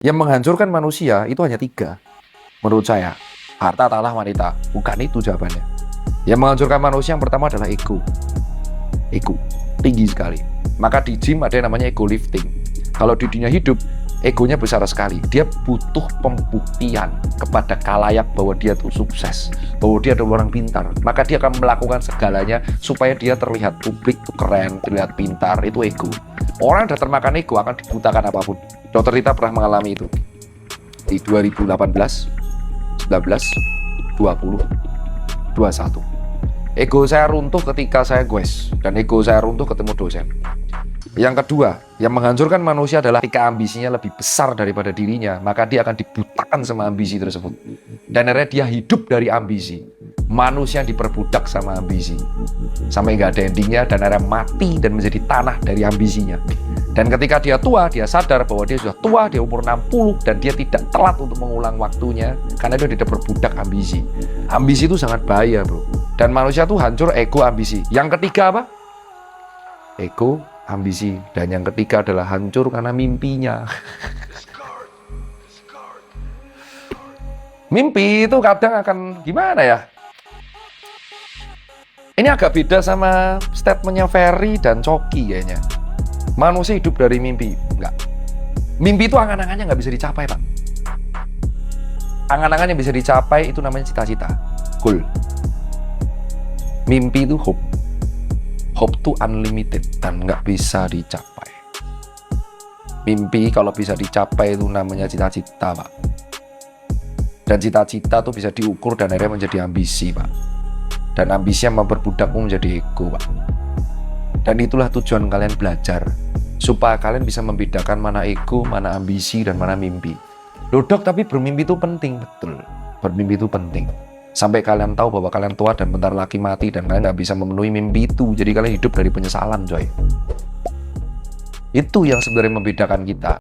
Yang menghancurkan manusia itu hanya 3. Menurut saya, harta, tanah, wanita. Bukan itu jawabannya. Yang menghancurkan manusia yang pertama adalah ego. Ego. Tinggi sekali. Maka di gym ada yang namanya ego lifting. Kalau di dunia hidup, egonya besar sekali. Dia butuh pembuktian kepada khalayak bahwa dia tuh sukses, bahwa dia adalah orang pintar. Maka dia akan melakukan segalanya supaya dia terlihat publik tuh keren, terlihat pintar. Itu ego. Orang yang sudah termakan ego akan dibutakan apapun. Dokter Rita pernah mengalami itu di 2018, 19, 20, 21. Ego saya runtuh ketika saya goes, dan ego saya runtuh ketemu dosen. Yang kedua, yang menghancurkan manusia adalah ketika ambisinya lebih besar daripada dirinya, maka dia akan dibutakan sama ambisi tersebut. Dan akhirnya dia hidup dari ambisi. Manusia diperbudak sama ambisi. Sampai nggak ada endingnya, dan akhirnya mati dan menjadi tanah dari ambisinya. Dan ketika dia tua, dia sadar bahwa dia sudah tua, dia umur 60, dan dia tidak telat untuk mengulang waktunya, karena dia tidak berbudak ambisi. Ambisi itu sangat bahaya, bro. Dan manusia tuh hancur ego ambisi. Yang ketiga apa? Ego, ambisi. Dan yang ketiga adalah hancur karena mimpinya. Mimpi itu kadang akan gimana ya? Ini agak beda sama statementnya Ferry dan Coki kayaknya. Manusia hidup dari mimpi. Enggak. Mimpi itu angan-angannya nggak bisa dicapai, Pak. Angan-angan yang bisa dicapai itu namanya cita-cita. Goal. Mimpi itu hope. Hope itu unlimited dan nggak bisa dicapai. Mimpi kalau bisa dicapai itu namanya cita-cita, Pak. Dan cita-cita tuh bisa diukur dan akhirnya menjadi ambisi, Pak. Dan ambisi yang memperbudakmu menjadi ego, Pak. Dan itulah tujuan kalian belajar, supaya kalian bisa membedakan mana ego, mana ambisi, dan mana mimpi. Loh dok, tapi bermimpi itu penting. Betul, bermimpi itu penting. Sampai kalian tahu bahwa kalian tua dan bentar lagi mati, dan kalian nggak bisa memenuhi mimpi itu. Jadi kalian hidup dari penyesalan, coy. Itu yang sebenarnya membedakan kita.